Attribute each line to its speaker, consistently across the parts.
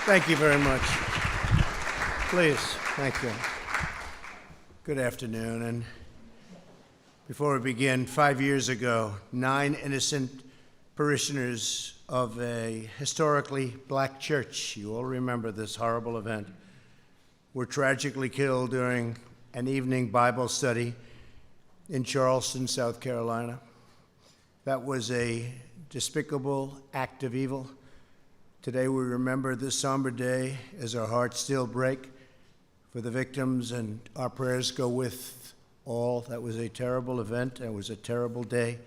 Speaker 1: Thank you very much. Please, thank you. Good afternoon. And before we begin, 5 years ago, 9 innocent parishioners of a historically black church, you all remember this horrible event, were tragically killed during an evening Bible study in Charleston, South Carolina. That was a despicable act of evil. Today we remember this somber day as our hearts still break for the victims, and our prayers go with all. That was a terrible event. It was a terrible day.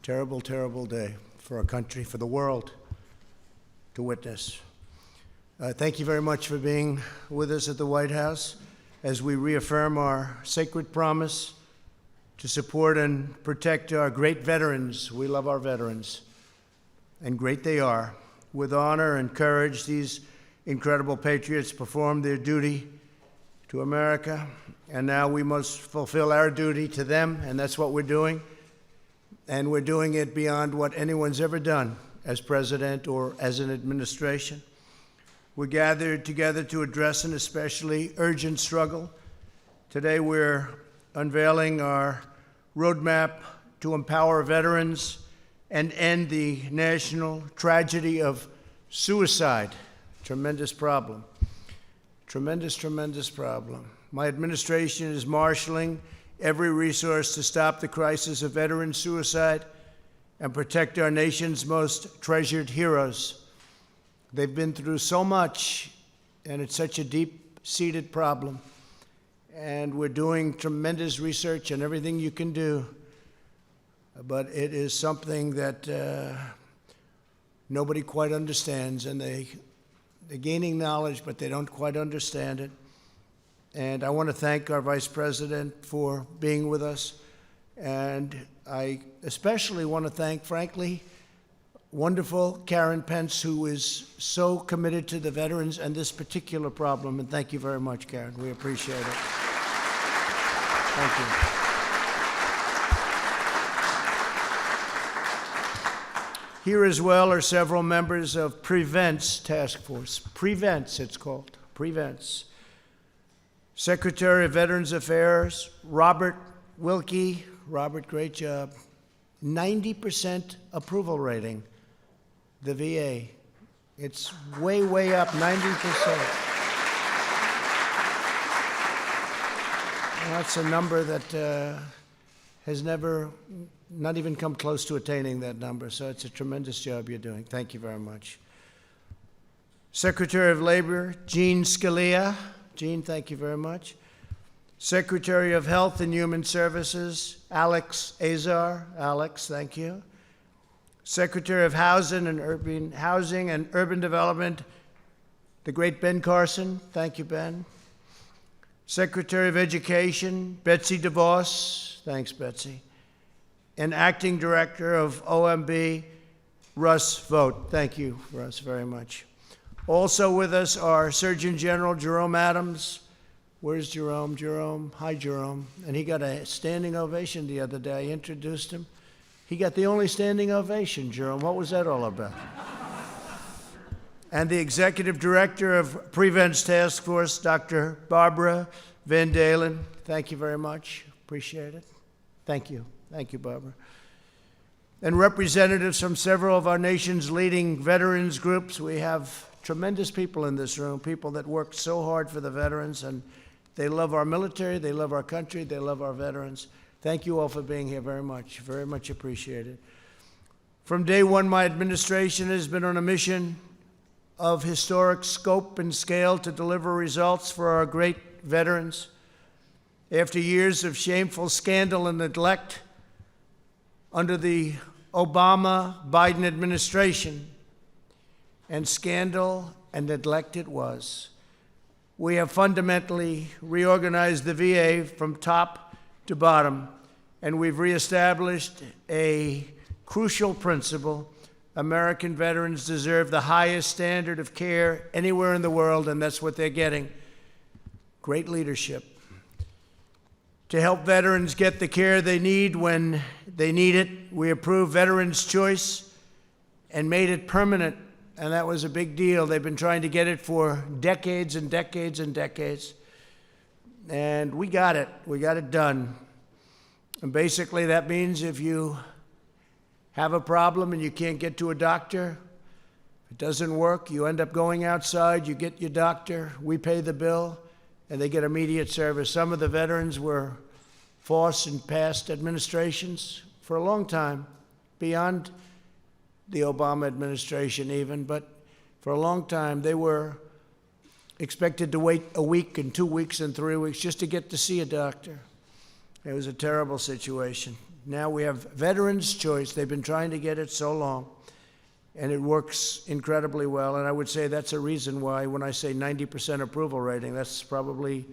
Speaker 1: Terrible, terrible day for our country, for the world to witness. Thank you very much for being with us at the White House as we reaffirm our sacred promise to support and protect our great veterans. We love our veterans, and great they are. With honor and courage, these incredible patriots performed their duty to America, and now we must fulfill our duty to them, and that's what we're doing. And we're doing it beyond what anyone's ever done as president or as an administration. We're gathered together to address an especially urgent struggle. Today we're unveiling our roadmap to empower veterans and end the national tragedy of suicide. Tremendous problem. Tremendous, tremendous problem. My administration is marshaling every resource to stop the crisis of veteran suicide and protect our nation's most treasured heroes. They've been through so much, and it's such a deep-seated problem. And we're doing tremendous research and everything you can do. But it is something that nobody quite understands, and they're gaining knowledge, but they don't quite understand it. And I want to thank our Vice President for being with us, and I especially want to thank, frankly, wonderful Karen Pence, who is so committed to the veterans and this particular problem, and thank you very much, Karen. We appreciate it. Thank you. Here as well are several members of Prevent's task force. Prevent's, it's called. Prevent's. Secretary of Veterans Affairs, Robert Wilkie. Robert, great job. 90% approval rating, the VA. It's way, way up, 90%. That's a number that has never, not even come close to attaining that number, so it's a tremendous job you're doing. Thank you very much. Secretary of Labor, Jean Scalia. Jean, thank you very much. Secretary of Health and Human Services, Alex Azar. Alex, thank you. Secretary of Housing and Urban Development, the great Ben Carson. Thank you, Ben. Secretary of Education, Betsy DeVos. Thanks, Betsy. And Acting Director of OMB, Russ Vogt. Thank you, Russ, very much. Also with us are Surgeon General Jerome Adams. Where's Jerome? Jerome, hi, Jerome. And he got a standing ovation the other day. I introduced him. He got the only standing ovation, Jerome. What was that all about? And the Executive Director of Prevent's Task Force, Dr. Barbara Van Dalen. Thank you very much. Appreciate it. Thank you. Thank you, Barbara. And representatives from several of our nation's leading veterans groups. We have tremendous people in this room, people that work so hard for the veterans, and they love our military, they love our country, they love our veterans. Thank you all for being here very much appreciated. From day one, my administration has been on a mission of historic scope and scale to deliver results for our great veterans. After years of shameful scandal and neglect under the Obama-Biden administration, and scandal and neglect it was, we have fundamentally reorganized the VA from top to bottom, and we've reestablished a crucial principle. American veterans deserve the highest standard of care anywhere in the world, and that's what they're getting. Great leadership. To help veterans get the care they need when they need it, we approved Veterans Choice and made it permanent and that was a big deal. They've been trying to get it for decades and decades and decades. And we got it. We got it done. And basically that means if you have a problem and you can't get to a doctor, if it doesn't work, you end up going outside, you get your doctor, we pay the bill, and they get immediate service. Some of the veterans were forced in past administrations for a long time, beyond the Obama administration even, but for a long time they were expected to wait a week and 2 weeks and 3 weeks just to get to see a doctor. It was a terrible situation. Now we have Veterans Choice. They've been trying to get it so long, and it works incredibly well. And I would say that's a reason why when I say 90% approval rating, that's probably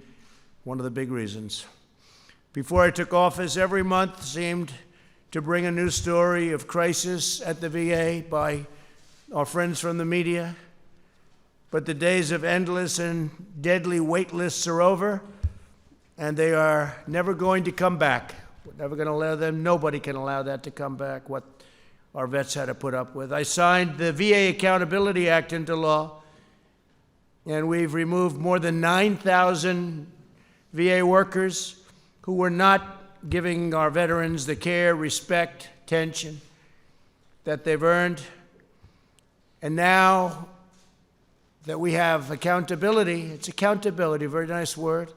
Speaker 1: one of the big reasons. Before I took office, every month seemed to bring a new story of crisis at the VA by our friends from the media. But the days of endless and deadly wait lists are over, and they are never going to come back. We're never going to allow them. Nobody can allow that to come back, what our vets had to put up with. I signed the VA Accountability Act into law, and we've removed more than 9,000 VA workers who were not giving our veterans the care, respect, attention that they've earned. And now that we have accountability, it's accountability, a very nice word.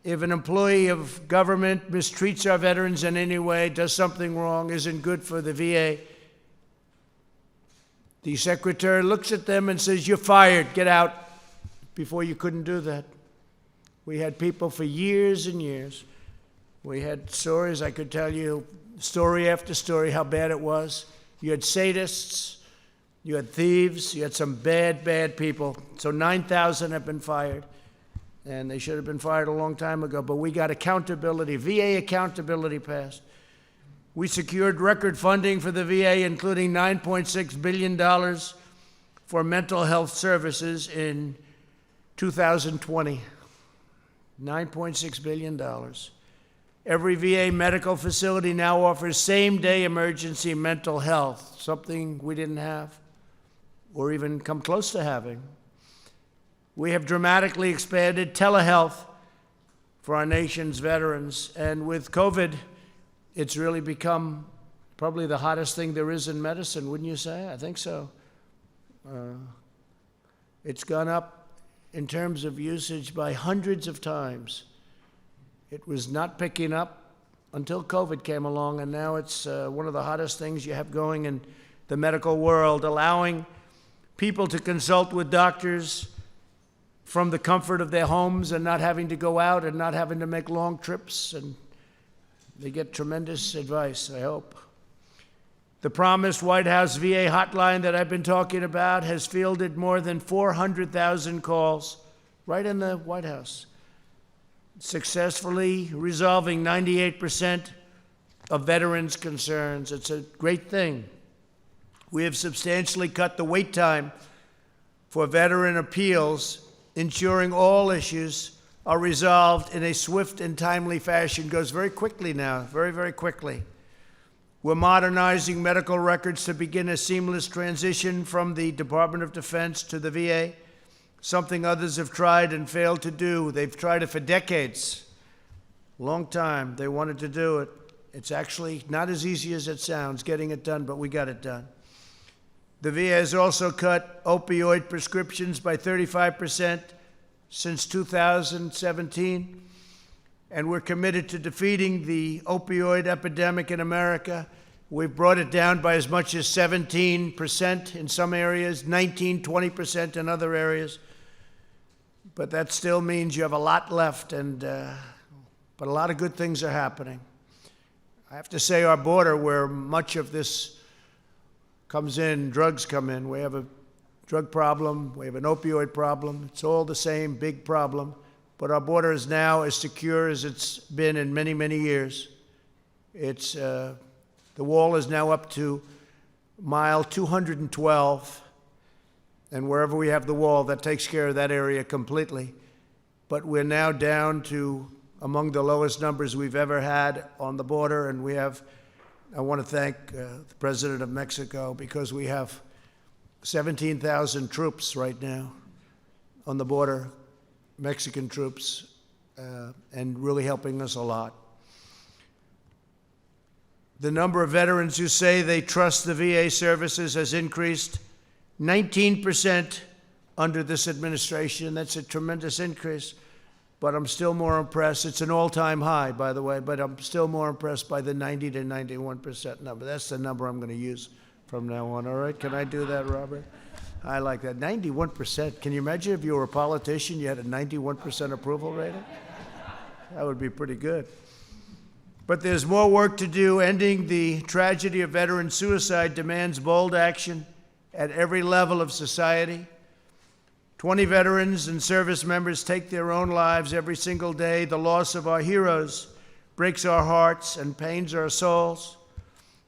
Speaker 1: If an employee of government mistreats our veterans in any way, does something wrong, isn't good for the VA, the secretary looks at them and says, "You're fired, get out." Before you couldn't do that. We had people for years and years. We had stories, I could tell you, story after story, how bad it was. You had sadists, you had thieves, you had some bad, bad people. So 9,000 have been fired, and they should have been fired a long time ago, but we got accountability, VA accountability passed. We secured record funding for the VA, including $9.6 billion for mental health services in 2020. $9.6 billion. Every VA medical facility now offers same-day emergency mental health, something we didn't have or even come close to having. We have dramatically expanded telehealth for our nation's veterans, and with COVID, it's really become probably the hottest thing there is in medicine, wouldn't you say? I think so. It's gone up in terms of usage by hundreds of times. It was not picking up until COVID came along, and now it's one of the hottest things you have going in the medical world, allowing people to consult with doctors from the comfort of their homes and not having to go out and not having to make long trips, and they get tremendous advice, I hope. The promised White House VA hotline that I've been talking about has fielded more than 400,000 calls right in the White House, successfully resolving 98% of veterans' concerns. It's a great thing. We have substantially cut the wait time for veteran appeals, ensuring all issues are resolved in a swift and timely fashion. It goes very quickly now, very, very quickly. We're modernizing medical records to begin a seamless transition from the Department of Defense to the VA, something others have tried and failed to do. They've tried it for decades, long time. They wanted to do it. It's actually not as easy as it sounds, getting it done, but we got it done. The VA has also cut opioid prescriptions by 35% since 2017, and we're committed to defeating the opioid epidemic in America. We've brought it down by as much as 17% in some areas, 19, 20% in other areas. But that still means you have a lot left, but a lot of good things are happening. I have to say our border, where much of this comes in, drugs come in. We have a drug problem, we have an opioid problem. It's all the same big problem, but our border is now as secure as it's been in many, many years. It's, the wall is now up to mile 212, and wherever we have the wall, that takes care of that area completely. But we're now down to among the lowest numbers we've ever had on the border, and we have, I want to thank the President of Mexico, because we have 17,000 troops right now on the border, Mexican troops, and really helping us a lot. The number of veterans who say they trust the VA services has increased 19% under this administration. That's a tremendous increase, but I'm still more impressed. It's an all-time high, by the way, but I'm still more impressed by the 90 to 91% number. That's the number I'm going to use from now on, all right? Can I do that, Robert? I like that. 91%. Can you imagine if you were a politician, you had a 91% approval rating? That would be pretty good. But there's more work to do. Ending the tragedy of veteran suicide demands bold action at every level of society. 20 veterans and service members take their own lives every single day. The loss of our heroes breaks our hearts and pains our souls.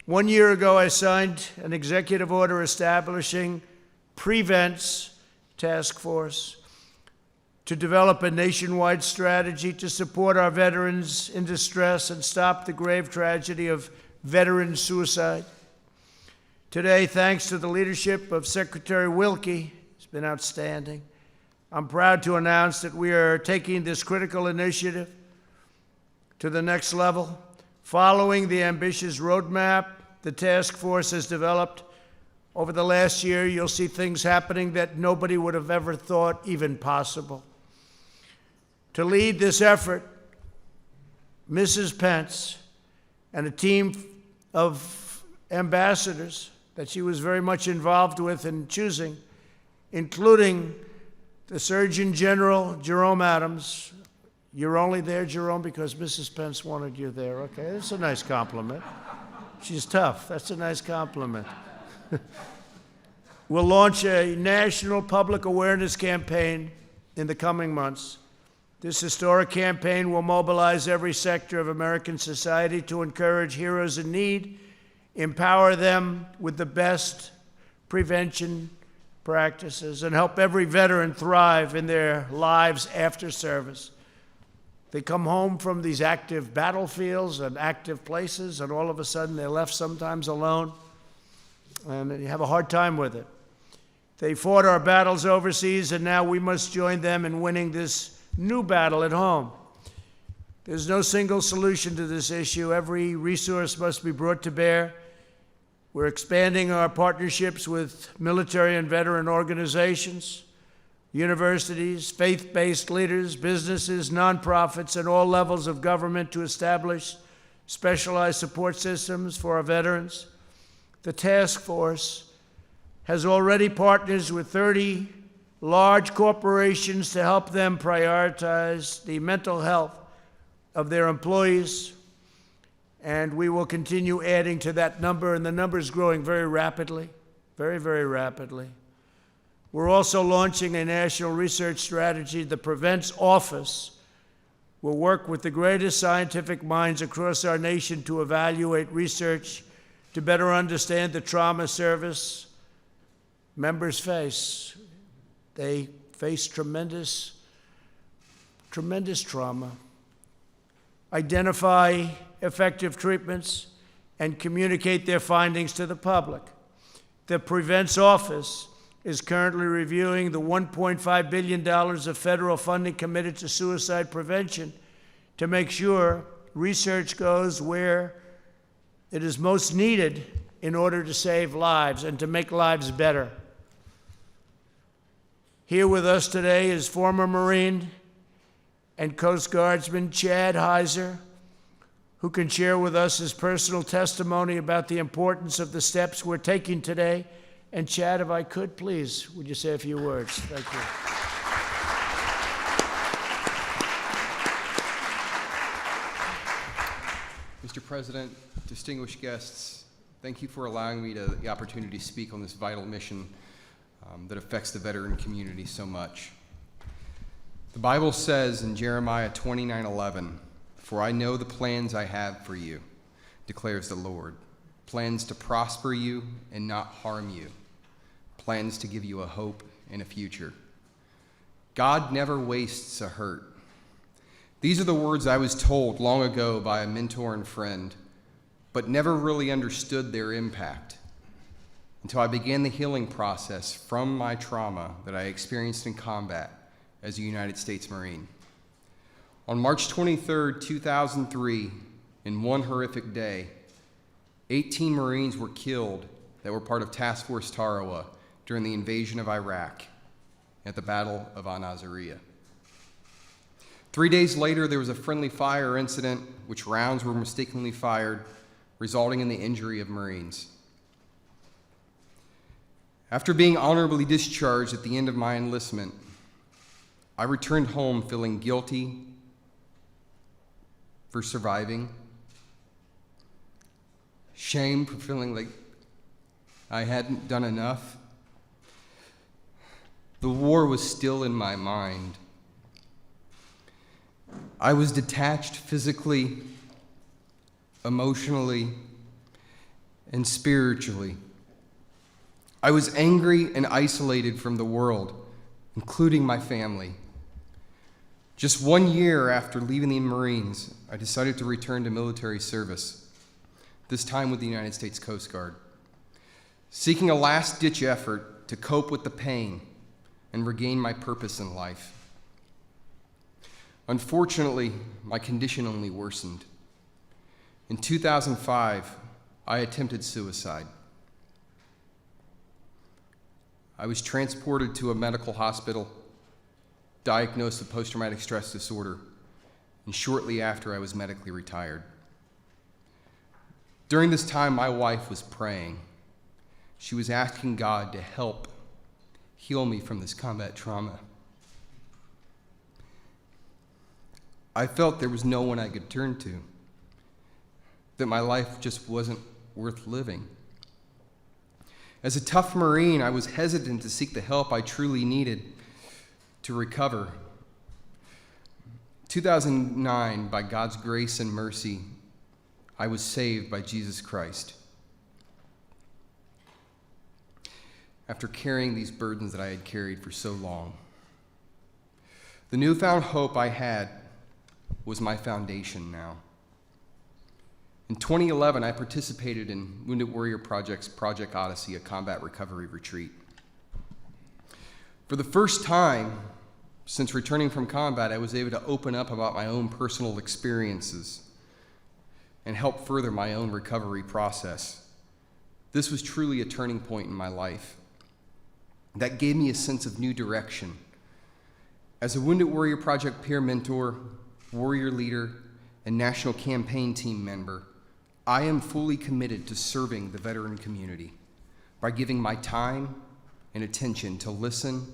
Speaker 1: 1 year ago, I signed an executive order establishing Prevent's Task Force to develop a nationwide strategy to support our veterans in distress and stop the grave tragedy of veteran suicide. Today, thanks to the leadership of Secretary Wilkie, it's been outstanding, I'm proud to announce that we are taking this critical initiative to the next level. Following the ambitious roadmap the task force has developed over the last year, you'll see things happening that nobody would have ever thought even possible. To lead this effort, Mrs. Pence and a team of ambassadors that she was very much involved with in choosing, including the Surgeon General, Jerome Adams. You're only there, Jerome, because Mrs. Pence wanted you there. Okay, that's a nice compliment. She's tough. That's a nice compliment. We'll launch a national public awareness campaign in the coming months. This historic campaign will mobilize every sector of American society to encourage heroes in need, empower them with the best prevention practices, and help every veteran thrive in their lives after service. They come home from these active battlefields and active places, and all of a sudden they're left sometimes alone, and you have a hard time with it. They fought our battles overseas, and now we must join them in winning this new battle at home. There's no single solution to this issue. Every resource must be brought to bear. We're expanding our partnerships with military and veteran organizations, universities, faith-based leaders, businesses, nonprofits, and all levels of government to establish specialized support systems for our veterans. The task force has already partners with 30 large corporations to help them prioritize the mental health of their employees, and we will continue adding to that number, and the number is growing very rapidly, very, very rapidly. We're also launching a national research strategy. The Prevent's Office will work with the greatest scientific minds across our nation to evaluate research to better understand the trauma service members face. They face tremendous trauma. Identify effective treatments and communicate their findings to the public. The Prevent's Office is currently reviewing the $1.5 billion of federal funding committed to suicide prevention to make sure research goes where it is most needed in order to save lives and to make lives better. Here with us today is former Marine and Coast Guardsman Chad Heiser, who can share with us his personal testimony about the importance of the steps we're taking today. And Chad, if I could, please, would you say a few words? Thank
Speaker 2: you. Mr. President, distinguished guests, thank you for allowing me the opportunity to speak on this vital mission that affects the veteran community so much. The Bible says in Jeremiah 29:11, "For I know the plans I have for you, declares the Lord, plans to prosper you and not harm you, plans to give you a hope and a future." God never wastes a hurt. These are the words I was told long ago by a mentor and friend, but never really understood their impact until I began the healing process from my trauma that I experienced in combat as a United States Marine. On March 23, 2003, in one horrific day, 18 Marines were killed that were part of Task Force Tarawa during the invasion of Iraq at the Battle of Al-Naziriyah. 3 days later, there was a friendly fire incident which rounds were mistakenly fired, resulting in the injury of Marines. After being honorably discharged at the end of my enlistment, I returned home feeling guilty for surviving, shame for feeling like I hadn't done enough. The war was still in my mind. I was detached physically, emotionally, and spiritually. I was angry and isolated from the world, including my family. Just 1 year after leaving the Marines, I decided to return to military service, this time with the United States Coast Guard, seeking a last-ditch effort to cope with the pain and regain my purpose in life. Unfortunately, my condition only worsened. In 2005, I attempted suicide. I was transported to a medical hospital, diagnosed with post-traumatic stress disorder, and shortly after I was medically retired. During this time, my wife was praying. She was asking God to help heal me from this combat trauma. I felt there was no one I could turn to, that my life just wasn't worth living. As a tough Marine, I was hesitant to seek the help I truly needed to recover. 2009, by God's grace and mercy, I was saved by Jesus Christ. After carrying these burdens that I had carried for so long, the newfound hope I had was my foundation now. In 2011, I participated in Wounded Warrior Project's Project Odyssey, a combat recovery retreat. For the first time since returning from combat, I was able to open up about my own personal experiences and help further my own recovery process. This was truly a turning point in my life that gave me a sense of new direction. As a Wounded Warrior Project peer mentor, warrior leader, and national campaign team member, I am fully committed to serving the veteran community by giving my time and attention to listen,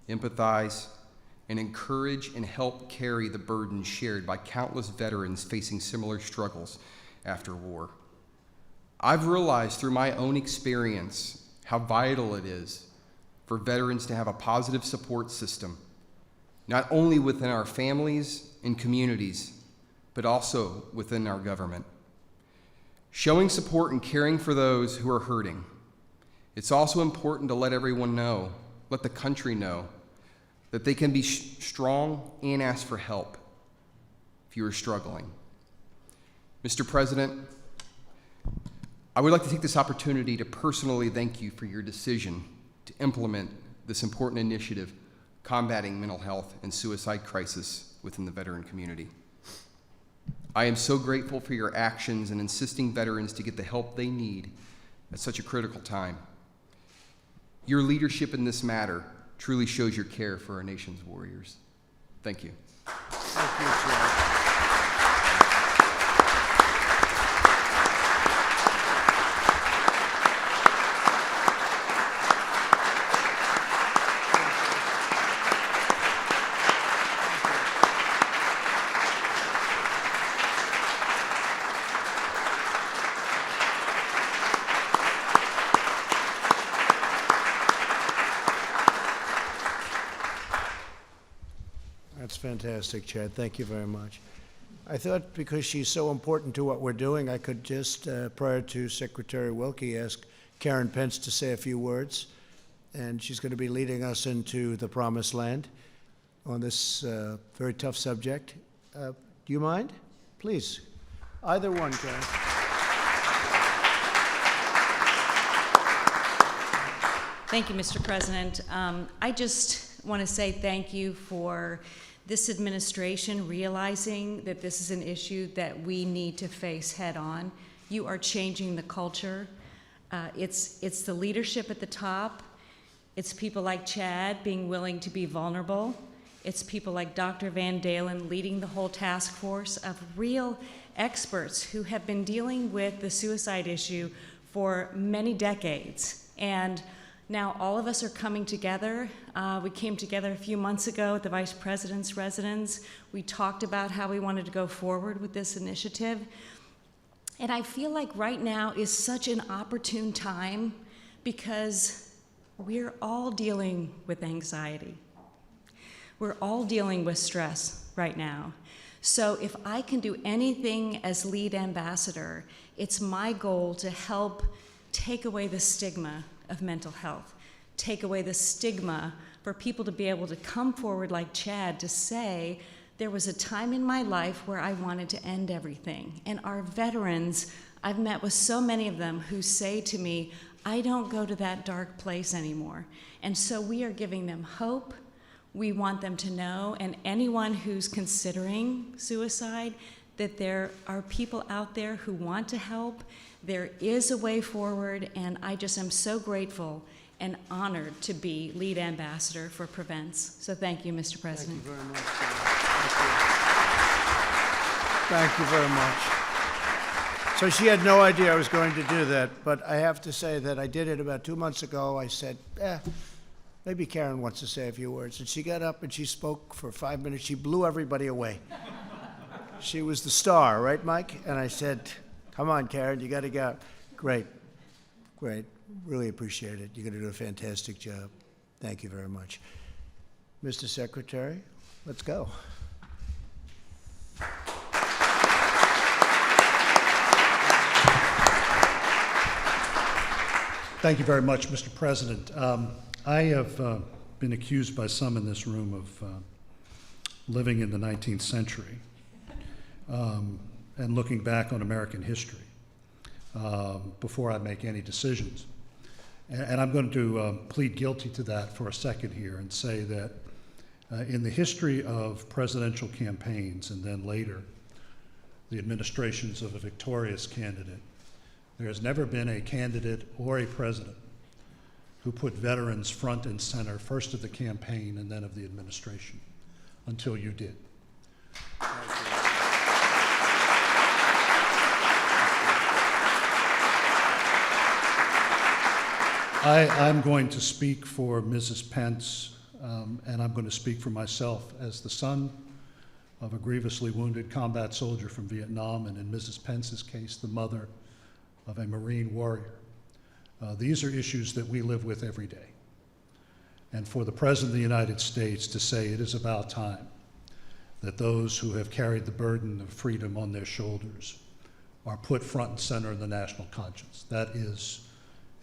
Speaker 2: empathize, and encourage and help carry the burden shared by countless veterans facing similar struggles after war. I've realized through my own experience how vital it is for veterans to have a positive support system, not only within our families and communities, but also within our government. Showing support and caring for those who are hurting. It's also important to let everyone know, let the country know, that they can be strong and ask for help if you are struggling. Mr. President, I would like to take this opportunity to personally thank you for your decision to implement this important initiative, combating mental health and suicide crisis within the veteran community. I am so grateful for your actions in insisting veterans to get the help they need at such a critical time. Your leadership in this matter truly shows your care for our nation's warriors. Thank you.
Speaker 1: Thank you, Chad. That's fantastic, Chad. Thank you very much. I thought because she's so important to what we're doing, I could just, prior to Secretary Wilkie, ask Karen Pence to say a few words. And she's going to be leading us into the Promised Land on this very tough subject. Do you mind? Please. Either one, Karen.
Speaker 3: Thank you, Mr. President. I just want to say thank you for this administration realizing that this is an issue that we need to face head on. You are changing the culture. It's the leadership at the top. It's people like Chad being willing to be vulnerable. It's people like Dr. Van Dalen leading the whole task force of real experts who have been dealing with the suicide issue for many decades. And now all of us are coming together. We came together a few months ago at the Vice President's residence. We talked about how we wanted to go forward with this initiative. And I feel like right now is such an opportune time because we're all dealing with anxiety. We're all dealing with stress right now. So if I can do anything as lead ambassador, it's my goal to help take away the stigma of mental health, take away the stigma for people to be able to come forward like Chad to say, there was a time in my life where I wanted to end everything. And our veterans, I've met with so many of them who say to me, I don't go to that dark place anymore. And so we are giving them hope. We want them to know, and anyone who's considering suicide, that there are people out there who want to help. There is a way forward, and I just am so grateful and honored to be lead ambassador for Prevents. So thank you, Mr. President.
Speaker 1: Thank you very much. Thank you very much. So she had no idea I was going to do that, but I have to say that I did it about 2 months ago. I said, maybe Karen wants to say a few words. And she got up and she spoke for 5 minutes. She blew everybody away. She was the star, right, Mike? And I said, come on, Karen, you got to go. Great, great. Really appreciate it. You're going to do a fantastic job. Thank you very much. Mr. Secretary, let's go.
Speaker 4: Thank you very much, Mr. President. I have been accused by some in this room of living in the 19th century and looking back on American history before I make any decisions. And I'm going to plead guilty to that for a second here and say that in the history of presidential campaigns and then later the administrations of a victorious candidate, there has never been a candidate or a president who put veterans front and center, first of the campaign and then of the administration, until you did. I'm going to speak for Mrs. Pence, and I'm going to speak for myself as the son of a grievously wounded combat soldier from Vietnam, and in Mrs. Pence's case, the mother of a Marine warrior. These are issues that we live with every day. And for the President of the United States to say it is about time that those who have carried the burden of freedom on their shoulders are put front and center in the national conscience, that is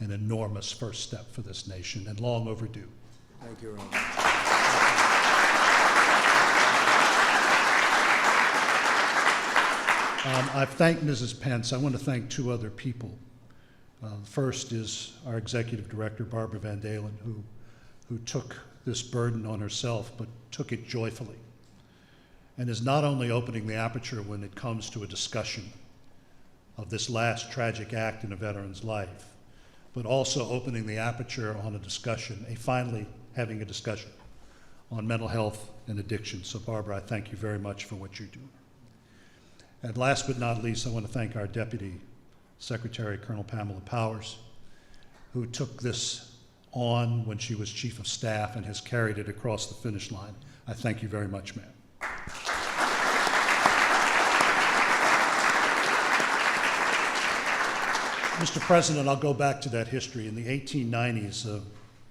Speaker 4: an enormous first step for this nation and long overdue.
Speaker 1: Thank you, Ron.
Speaker 4: I've thanked Mrs. Pence. I want to thank two other people. First is our executive director, Barbara Van Dalen, who took this burden on herself, but took it joyfully, and is not only opening the aperture when it comes to a discussion of this last tragic act in a veteran's life, but also opening the aperture on a discussion, finally having a discussion on mental health and addiction. So Barbara, I thank you very much for what you're doing. And last but not least, I want to thank our Deputy Secretary, Colonel Pamela Powers, who took this on when she was Chief of Staff and has carried it across the finish line. I thank you very much, ma'am. Mr. President, I'll go back to that history. In the 1890s,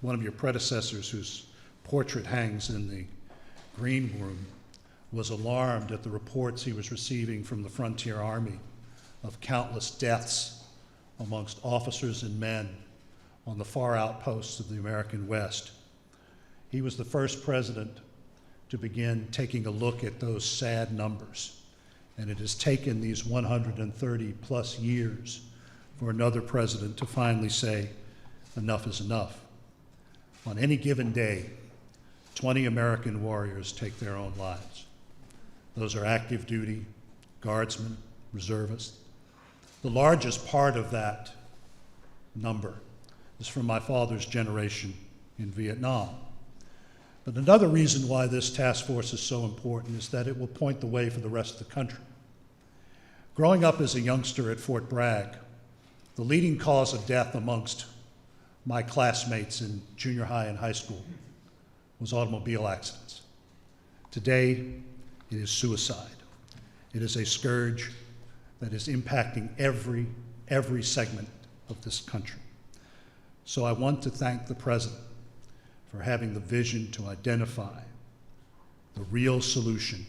Speaker 4: one of your predecessors, whose portrait hangs in the green room, was alarmed at the reports he was receiving from the Frontier Army of countless deaths amongst officers and men on the far outposts of the American West. He was the first president to begin taking a look at those sad numbers, and it has taken these 130 plus years for another president to finally say, enough is enough. On any given day, 20 American warriors take their own lives. Those are active duty, guardsmen, reservists. The largest part of that number is from my father's generation in Vietnam. But another reason why this task force is so important is that it will point the way for the rest of the country. Growing up as a youngster at Fort Bragg, the leading cause of death amongst my classmates in junior high and high school was automobile accidents. Today, it is suicide. It is a scourge that is impacting every segment of this country. So I want to thank the President for having the vision to identify the real solution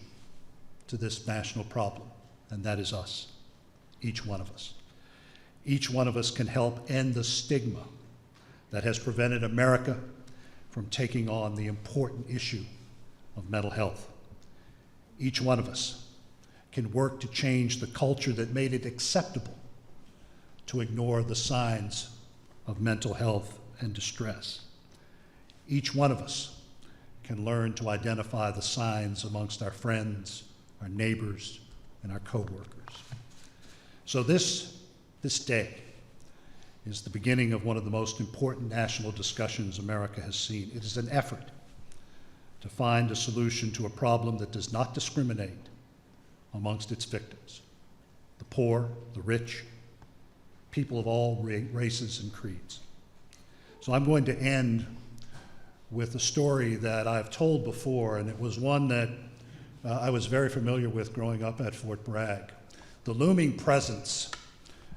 Speaker 4: to this national problem, and that is us, each one of us. Each one of us can help end the stigma that has prevented America from taking on the important issue of mental health. Each one of us can work to change the culture that made it acceptable to ignore the signs of mental health and distress. Each one of us can learn to identify the signs amongst our friends, our neighbors, and our coworkers. So this day is the beginning of one of the most important national discussions America has seen. It is an effort to find a solution to a problem that does not discriminate amongst its victims: the poor, the rich, people of all races and creeds. So I'm going to end with a story that I've told before, and it was one that I was very familiar with growing up at Fort Bragg. The looming presence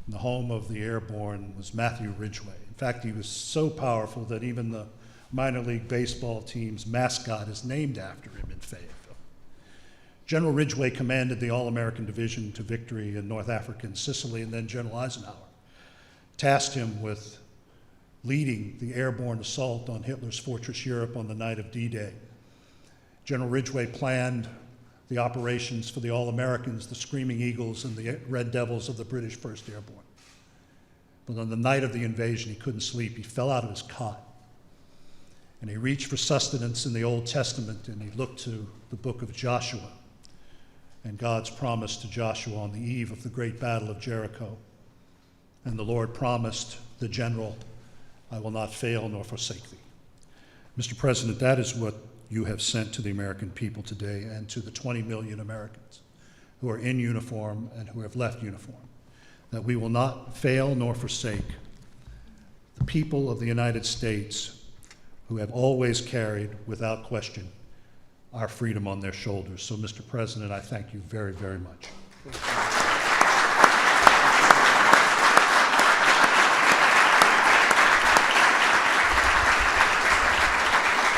Speaker 4: in the home of the airborne was Matthew Ridgway. In fact, he was so powerful that even the minor league baseball team's mascot is named after him in Fayetteville. General Ridgway commanded the All-American Division to victory in North Africa and Sicily, and then General Eisenhower tasked him with leading the airborne assault on Hitler's Fortress Europe on the night of D-Day. General Ridgway planned the operations for the All-Americans, the Screaming Eagles, and the Red Devils of the British 1st Airborne. But on the night of the invasion, he couldn't sleep. He fell out of his cot. And he reached for sustenance in the Old Testament, and he looked to the book of Joshua and God's promise to Joshua on the eve of the great battle of Jericho. And the Lord promised the general, "I will not fail nor forsake thee." Mr. President, that is what you have sent to the American people today and to the 20 million Americans who are in uniform and who have left uniform, that we will not fail nor forsake the people of the United States who have always carried, without question, our freedom on their shoulders. So, Mr. President, I thank you very, very much.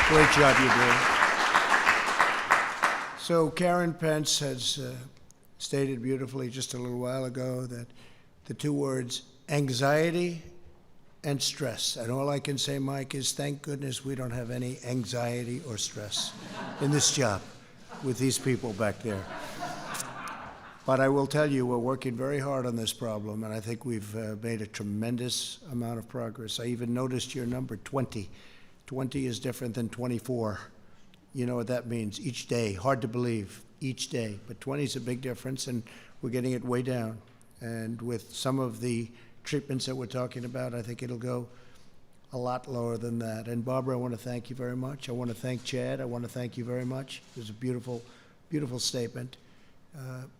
Speaker 1: Great job you did. So Karen Pence has stated beautifully just a little while ago that the two words anxiety and stress. And all I can say, Mike, is thank goodness we don't have any anxiety or stress in this job with these people back there. But I will tell you, we're working very hard on this problem, and I think we've made a tremendous amount of progress. I even noticed your number, 20. 20 is different than 24. You know what that means, each day. Hard to believe, each day. But 20 is a big difference, and we're getting it way down. And with some of the treatments that we're talking about, I think it'll go a lot lower than that. And Barbara, I want to thank you very much. I want to thank Chad. I want to thank you very much. It was a beautiful, beautiful statement.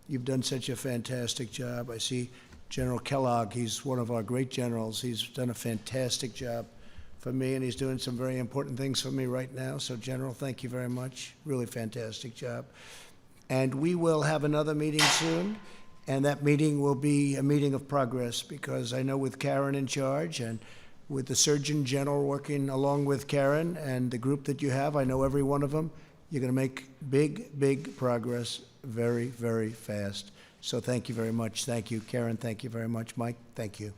Speaker 1: You've done such a fantastic job. I see General Kellogg. He's one of our great generals. He's done a fantastic job for me, and he's doing some very important things for me right now. So, General, thank you very much. Really fantastic job. And we will have another meeting soon, and that meeting will be a meeting of progress, because I know with Karen in charge and with the Surgeon General working along with Karen and the group that you have, I know every one of them, you're going to make big, big progress very, very fast. So thank you very much. Thank you, Karen. Thank you very much. Mike, thank you.